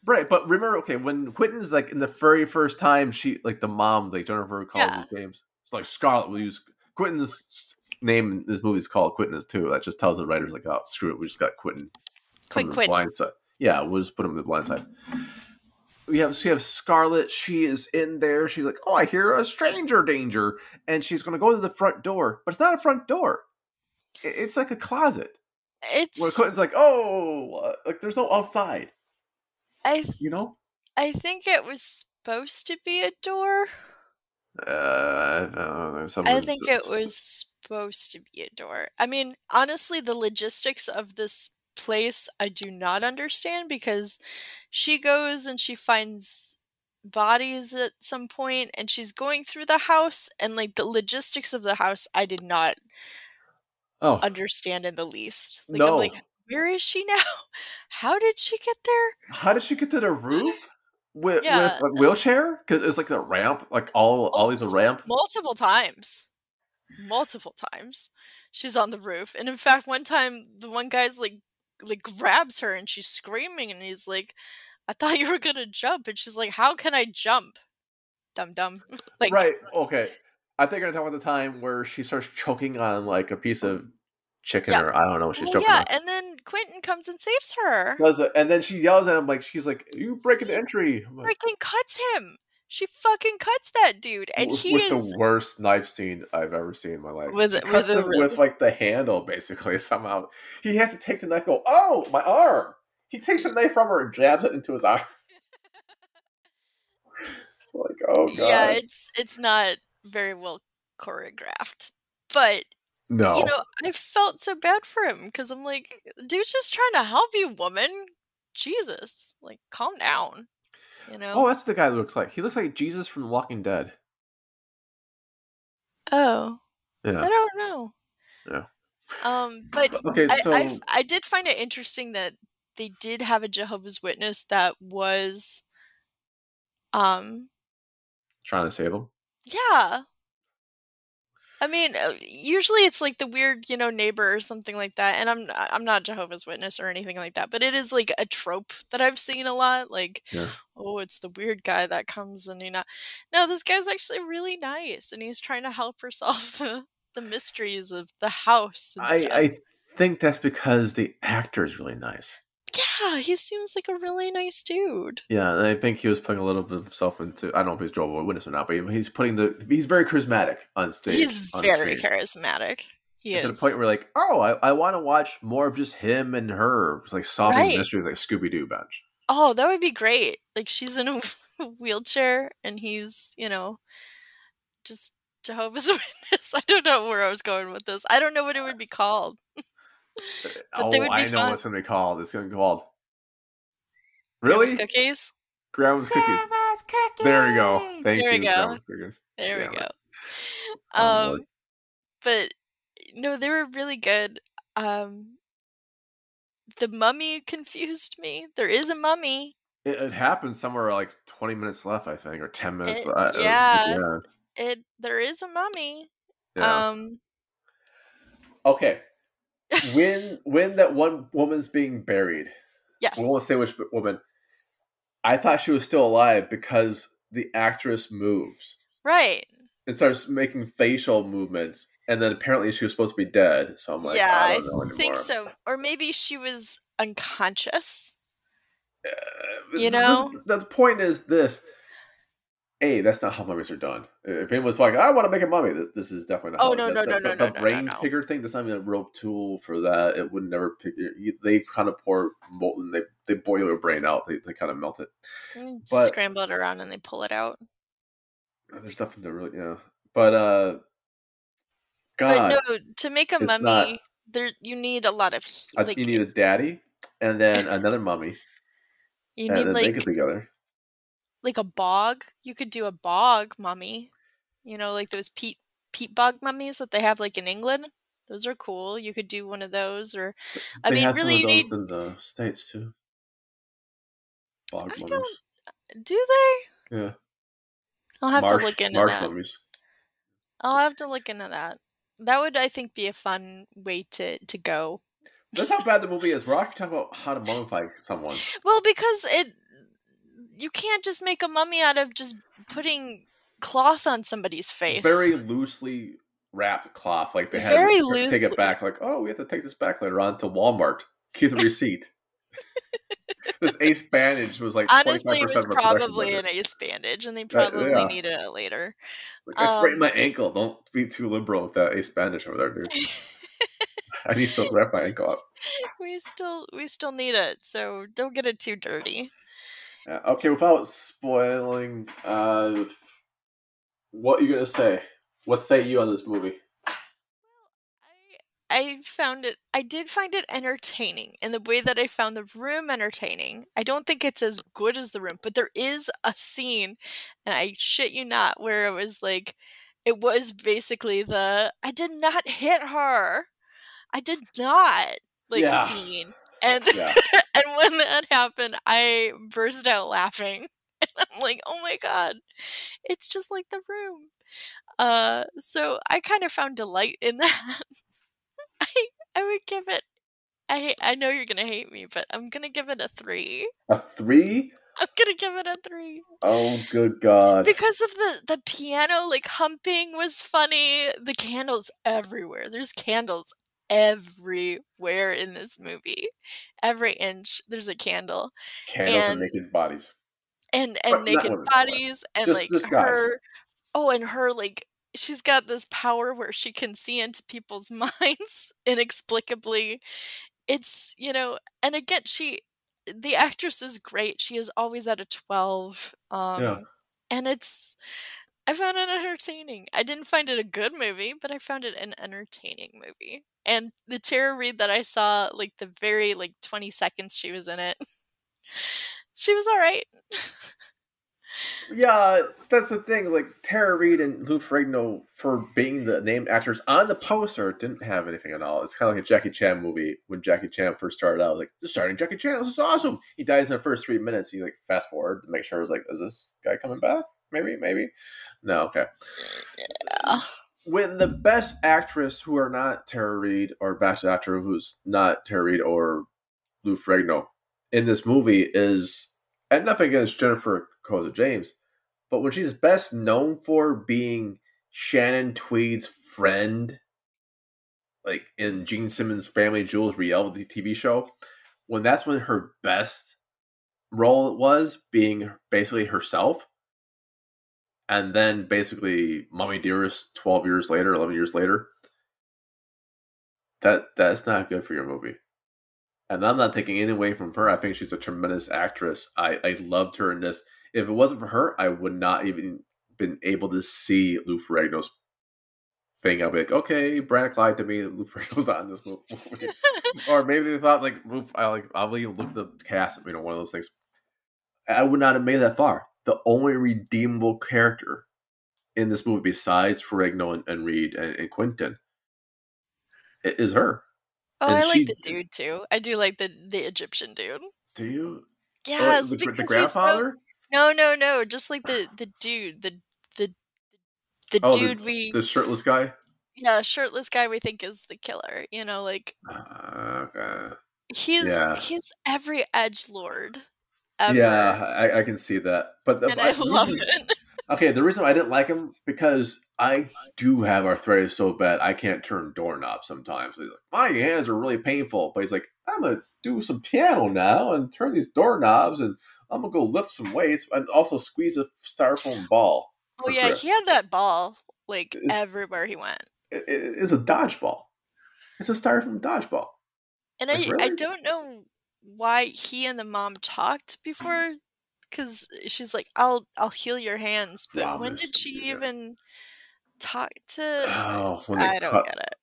Right, but remember, okay, when Quentin's like in the very first time, she like the mom, like Jennifer calls his names. It's like Scarlett will use Quentin's name in this movie is called Quentin too. That just tells the writers like, oh, screw it, we just got Quentin. Quentin. Blind side. Yeah, we'll just put him in the blind side. We have Scarlett. She is in there. She's like, oh, I hear a stranger danger. And she's going to go to the front door. But it's not a front door. It's like a closet. Where Quentin's like, oh, like there's no outside. I think it was supposed to be a door. I think it was supposed to be a door. I mean, honestly, the logistics of this place I do not understand, because she goes and she finds bodies at some point and she's going through the house, and like the logistics of the house I did not understand in the least. Like I'm like, where is she now? How did she get there? How did she get to the roof with a wheelchair? Because it's like a ramp, like all these a ramp. Multiple times she's on the roof, and in fact one time the one guy's like grabs her and she's screaming and he's like, I thought you were gonna jump, and she's like, how can I jump, dumb? Like, right, okay, I think I'm talking about the time where she starts choking on like a piece of chicken Yeah. or I don't know what she's Well, choking yeah, on. and then Quentin comes and saves her. And then she yells at him like she's like, "You breaking the entry!" I'm like, Freaking cuts him. She fucking cuts that dude, and he with the is worst knife scene I've ever seen in my life. She with cuts a him with like the handle, basically. Somehow he has to take the knife. And go, oh, my arm! He takes the knife from her and jabs it into his arm. Like, oh yeah, god, it's not very well choreographed, but you no. know, I felt so bad for him because I'm like, dude's just trying to help you, woman. Jesus, like, calm down. You Oh, know? that's what the guy looks like. He looks like Jesus from The Walking Dead. Oh, I Yeah, don't know. yeah. But Okay, so I did find it interesting that they did have a Jehovah's Witness that was, um, trying to save him. yeah. I mean, usually it's like the weird, you know, neighbor or something like that. And I'm not Jehovah's Witness or anything like that, but it is like a trope that I've seen a lot. Like, Yeah. oh, it's the weird guy that comes and no, this guy's actually really nice, and he's trying to help her solve the mysteries of the house and stuff. I think that's because the actor is really nice. Yeah, he seems like a really nice dude. Yeah, and I think he was putting a little bit of himself into. I don't know if he's Jehovah's Witness or not, but he's very charismatic on stage, He's on very screen. charismatic. He And to the is. point where like, oh, I want to watch more of just him and her, it's like solving Right. mysteries like Scooby Doo bench. Oh, that would be great. Like, she's in a wheelchair and he's, you know, just Jehovah's Witness. I don't know where I was going with this. I don't know what it would be called, but they Oh, would be I know what fun. it's gonna be called. It's gonna be called Grandma's really Cookies? Grandma's Cookies. There we go. Thank There we you, go. Grandma's Cookies. There we Damn go. it. Oh Lord. But no, they were really good. Um, the mummy confused me. There is a mummy. It happened somewhere like 20 minutes left, I think, or 10 minutes. Yeah, Yeah, there is a mummy. yeah. Um, Okay, when that one woman's being buried, we yes. won't say which woman. I thought she was still alive because the actress moves Right. and starts making facial movements, and then apparently she was supposed to be dead. So I'm like, Yeah, I I don't know think anymore. so. Or maybe she was unconscious, you This know? the point is this. Hey, that's not how mummies are done. If anyone's like, I want to make a mummy, this is definitely not Oh, how no, no, no, no, the no, no, no, brain no. picker thing. That's not even a real tool for that. It would never pick. They kind of pour molten. They boil your brain out. They kind of melt it. But Scramble it around and they pull it out. there's nothing to really, yeah. But But no, God, to make a it's not. mummy, you need a lot of You need a daddy and then another mummy, you and need then they get together. like a bog. You could do a bog mummy. You know, like those peat bog mummies that they have like in England. Those are cool. You could do one of those, or I They mean, have some really, of you need. those in the States too. Bog I mummies. don't. Do they? Yeah, I'll have to look into marsh that. mummies. I'll have to look into that. That would, I think, be a fun way to go. That's how bad the movie is. We're actually talking about how to mummify someone. Well, because you can't just make a mummy out of just putting cloth on somebody's face. Very loosely wrapped cloth. Like they had Very to take it loosely. back. Like, oh, we have to take this back later on to Walmart. Keep the receipt. This ace bandage was like 25% Honestly, it was of our production probably budget. an ace bandage, and they probably Yeah. needed it later. Like, I sprained my ankle. Don't be too liberal with that ace bandage over there, dude. I need to wrap my ankle up. we still need it, so don't get it too dirty. Okay, without spoiling, what are you gonna say? What say you on this movie? I did find it entertaining in the way that I found the room entertaining. I don't think it's as good as the room, but there is a scene, and I shit you not, where it was basically I did not hit her. I did not Yeah. scene. And Yeah. and when that happened, I burst out laughing. And I'm like, oh my god, it's just like the room. So I kind of found delight in that. I would give it. I know you're gonna hate me, but I'm gonna give it a 3. A 3? I'm gonna give it a 3. Oh, good God. Because of the piano humping was funny. The candles everywhere. There's candles everywhere in this movie. Every inch, there's a candle. Candles and And naked bodies. and But not naked women, by the way. bodies and, like, Just guys. her, like, she's got this power where she can see into people's minds inexplicably. It's, and again, the actress is great. She is always at a 12, Yeah. and I found it entertaining. I didn't find it a good movie, but I found it an entertaining movie. And the Tara Reid that I saw, like, the very, 20 seconds she was in it, she was alright. Yeah, that's the thing. Like Tara Reid and Lou Ferrigno, for being the named actors on the poster, didn't have anything at all. It's kind of like a Jackie Chan movie when Jackie Chan first started out. Like, this is starting Jackie Chan. This is awesome. He dies in the first 3 minutes. You like fast forward to make sure. I was like, is this guy coming back? Maybe. No, okay. Yeah. When the best actress who are not Tara Reid or best actor who's not Tara Reid or Lou Ferrigno in this movie is, and nothing against Jennifer Koza James, but when she's best known for being Shannon Tweed's friend, like in Gene Simmons' Family Jewels reality TV show, that's when her best role was being basically herself, and then basically Mommy Dearest 12 years later, 11 years later, that's not good for your movie. And I'm not taking anything away from her. I think she's a tremendous actress. I loved her in this. If it wasn't for her, I would not even been able to see Lou Ferrigno's thing. I'd be like, okay, Brannyk lied to me. Lou Ferrigno's not in this movie. Or maybe they thought like I'll even look at the cast. One of those things. I would not have made that far. The only redeemable character in this movie, besides Ferrigno and Reed and Quentin, is her. Oh, And I like she, the dude too. I do like the Egyptian dude. do you? Or Yes, the because he's so grandfather? no, just like the dude, the the Oh, dude we the shirtless guy. yeah, shirtless guy we think is the killer, like Okay. he's Yeah, he's every edgelord yeah, ever, I can see that. But and I the love reason, it. okay, the reason I didn't like him because I do have arthritis so bad I can't turn doorknobs sometimes. He's like, my hands are really painful, but he's like, I'm gonna do some piano now and turn these doorknobs, and I'm gonna go lift some weights and also squeeze a styrofoam ball Oh for yeah, grip. he had that ball like It's, everywhere he went. it's a dodgeball. It's a styrofoam dodgeball. And Like I really? don't know why he and the mom talked before, because she's like, I'll heal your hands, but when Promise did to she be there. even talk to Oh, when they I don't cut get it.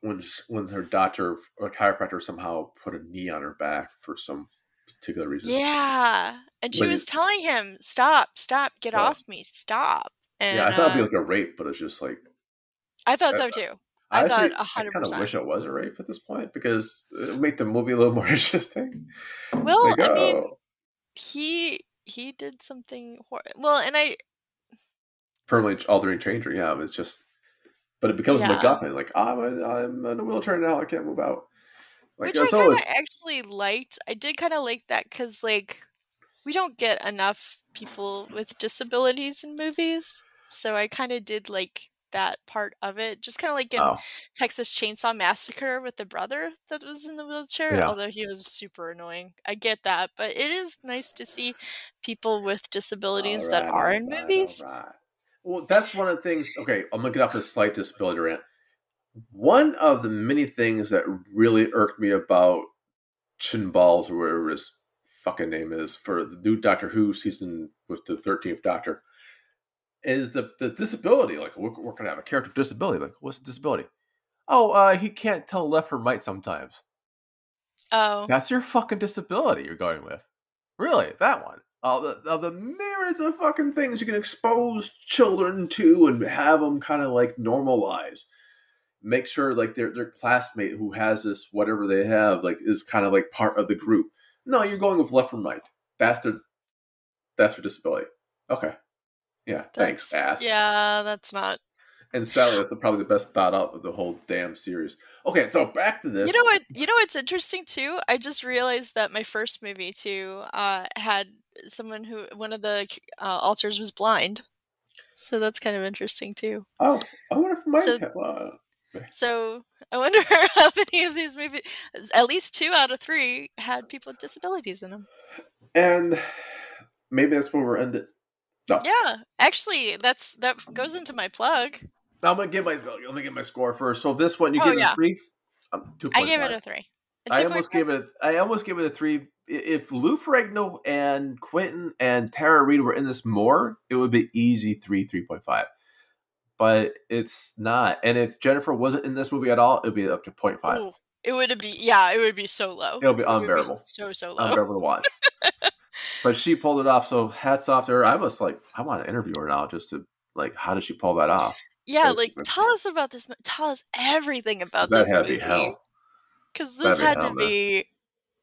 when her doctor or chiropractor somehow put a knee on her back for some particular reason. Yeah, and she But was telling him, "Stop, stop, get uh, off me, stop." yeah, I And, thought it'd be like a rape, but it's just like I thought uh, so too. I I thought actually I kind of 100%. wish it was a rape at this point because it would make the movie a little more interesting. Well, Like I mean, oh, he did something well, and permanently altering changer. Yeah, it's just but it becomes yeah, MacGuffin. Like I'm in a wheelchair now. I can't move out. Like which I so kinda it's actually liked. I did kinda like that because we don't get enough people with disabilities in movies, so I kinda did like that part of it, just kinda like in oh Texas Chainsaw Massacre with the brother that was in the wheelchair, yeah. although he was super annoying. I get that, but it is nice to see people with disabilities that are in All movies. right. Well, that's one of the things. Okay, I'm gonna get off this slight disability rant. One of the many things that really irked me about Chin Balls or whatever his fucking name is for the new Doctor Who season with the 13th Doctor is the disability. Like we're gonna have a character with disability. Like what's the disability? Oh, he can't tell left from right sometimes. Oh, That's your fucking disability you're going with. Really, that one. Of the myriads of fucking things you can expose children to and have them kind of like normalize. Make sure like their classmate who has this whatever they have like is kind of like part of the group. No, you're going with left from right. That's their disability. Okay. Yeah, thanks, ass. that's not And sadly, that's probably the best thought out of the whole damn series. Okay, so back to this. You know what's interesting too? I just realized that my first movie too, had someone who one of the alters was blind. So that's kind of interesting too. Oh, I wonder if mine So have. So I wonder how many of these movies, at least 2 out of 3, had people with disabilities in them. And maybe that's where we're ended. No. Yeah, actually, that goes into my plug. I'm gonna give my score first. So this one, you give it a 3. 2.5. I gave it a 3. A I 2.5? almost gave it a 3. If Lou Ferrigno and Quentin and Tara Reid were in this more, it would be easy 3.5. But it's not. And if Jennifer wasn't in this movie at all, it would be up to 0.5. Ooh, it would be so low. It'll be It would be unbearable. so low. Unbearable to watch. But she pulled it off, so hats off to her. I was like, I want to interview her now just to, like, how did she pull that off? Yeah, like, tell us about this. Tell us everything about this That had to be movie. hell. Because this had to be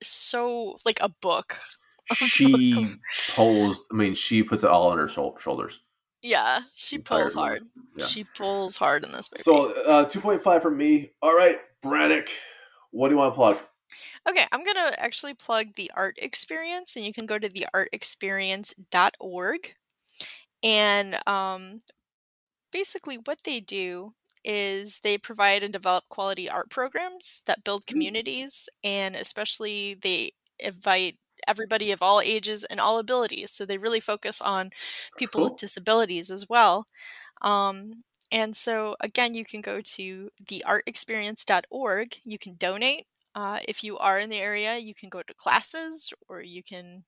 so, like, a book. She pulls, she puts it all on her shoulders. Yeah, she pulls hard. Yeah. She pulls hard in this movie. So, 2.5 from me. All right, Brannyk, what do you want to plug? Okay, I'm going to actually plug the art experience, and you can go to theartexperience.org. And basically what they do is they provide and develop quality art programs that build communities, and especially they invite everybody of all ages and all abilities. So they really focus on people with disabilities as well. And so again, you can go to theartexperience.org. You can donate. If you are in the area, you can go to classes, or you can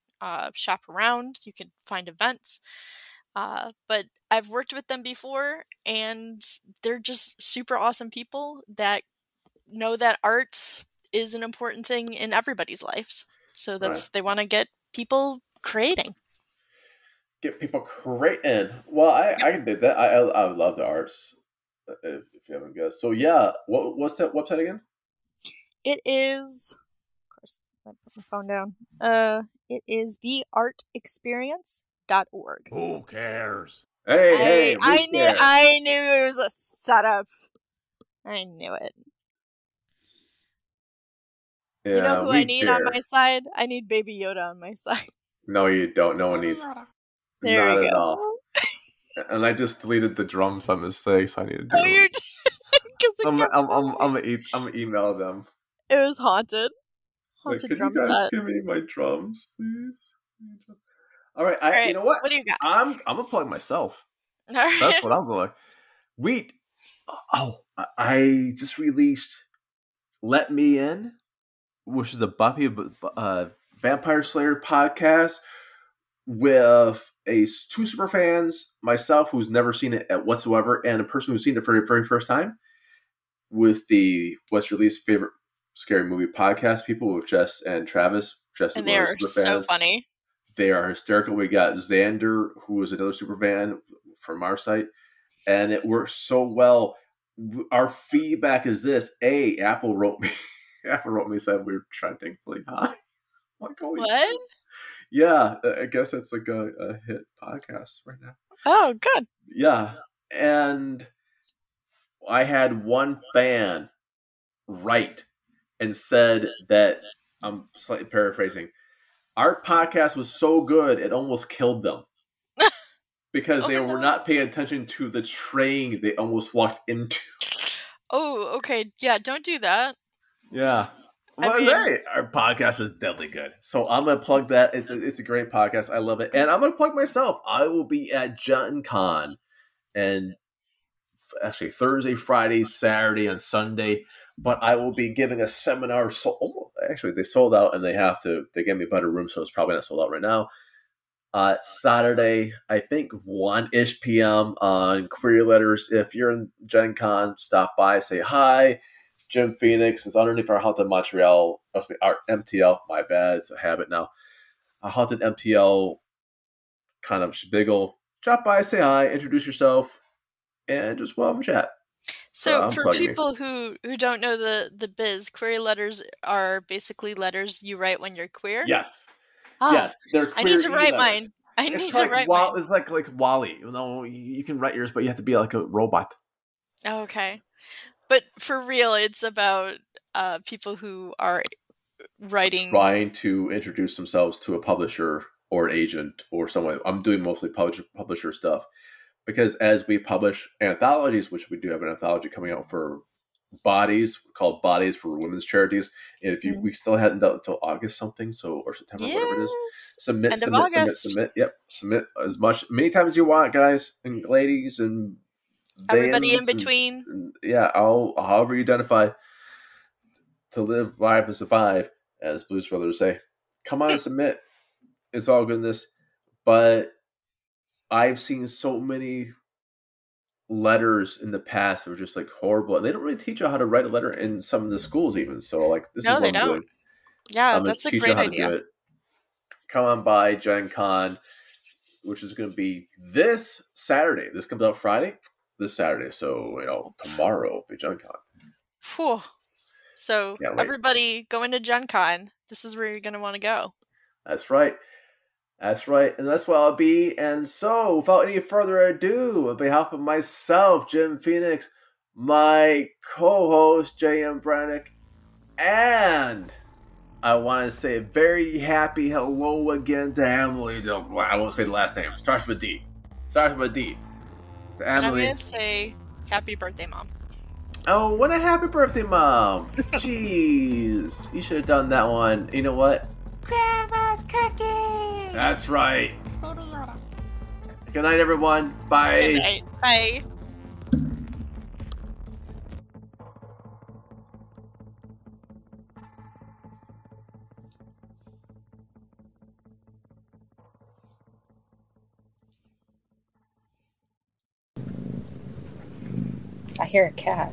shop around. You can find events. But I've worked with them before, and they're just super awesome people that know that art is an important thing in everybody's lives. So they want to get people creating. Get people creating. Well, I did that. I love the arts. If you haven't guessed. So yeah, what's that website again? It is, of course, I put my phone down. It is theartexperience.org. Who cares? Hey, I knew it was a setup. I knew it. Yeah, you know who I need on my side? I need Baby Yoda on my side. No, you don't. No one needs. There Not you at go. all. And I just deleted the drums by mistake, so I need to do it. You did? I'm gonna email them. It was haunted. Haunted drum set. Could you guys give me my drums, please? All right. You know what? What do you got? I'm gonna plug myself. All right. That's what I'm going. I just released "Let Me In," which is a Buffy Vampire Slayer podcast with two super fans, myself, who's never seen it whatsoever, and a person who's seen it for the very first time, with the What's Your Least Favorite Scary Movie podcast people with Jess and Travis. And they are so funny. They are hysterical. We got Xander, who is another super fan from our site, and it works so well. Our feedback is this: Apple wrote me said we were trending really high. Like, holy what? Shit. Yeah, I guess it's like a hit podcast right now. Oh, good. Yeah, and I had one fan write and said that, I'm slightly paraphrasing, our podcast was so good it almost killed them. Because they were not paying attention to the train they almost walked into. Oh, okay. Yeah, don't do that. Yeah. Well, our podcast is deadly good. So I'm going to plug that. It's a great podcast. I love it. And I'm going to plug myself. I will be at Gen Con. And actually Thursday, Friday, Saturday, and Sunday. But I will be giving a seminar. Actually, they sold out, and they gave me a better room, so it's probably not sold out right now. Saturday, I think 1-ish p.m. on Query Letters. If you're in Gen Con, stop by, say hi. Jim Phoenix is underneath our HauntedMTL, our MTL, my bad, it's a habit now. A HauntedMTL kind of shbiggle. Drop by, say hi, introduce yourself, and just welcome chat. So for people who don't know the biz, Query Letters are basically letters you write when you're queer? Yes. Oh, yes, they're queer. I need to write mine. It's like Wally. You know, you can write yours, but you have to be like a robot. Oh, okay. But for real, it's about people who are trying to introduce themselves to a publisher or an agent or someone. I'm doing mostly publisher stuff because as we publish anthologies, which we do have an anthology coming out for bodies called Bodies for Women's Charities. And if we still hadn't done it until August something, or September, whatever it is. Submit. Yep. Submit many times as you want, guys and ladies and everybody in between. However you identify. To live, vibe, and survive, as Blues Brothers say. Come on and submit. It's all goodness. But I've seen so many letters in the past that were just like horrible, and they don't really teach you how to write a letter in some of the schools even. So this is what I'm doing. Yeah, that's a great idea. Come on by Gen Con, which is going to be this Saturday. This comes out Friday. This Saturday. So tomorrow will be Gen Con. Whew. So everybody going to Gen Con. This is where you're going to want to go. That's right. That's right. And that's where I'll be. And so, without any further ado, on behalf of myself, Jim Phoenix, my co-host, J.M. Brannyk, and I want to say a very happy hello again to Emily. I won't say the last name. It starts with D. To Emily. And I'm going to say happy birthday, Mom. Oh, what a happy birthday, Mom. Jeez. You should have done that one. You know what? Grandma's cookies! That's right. Good night, everyone. Bye. Good night. Bye. I hear a cat.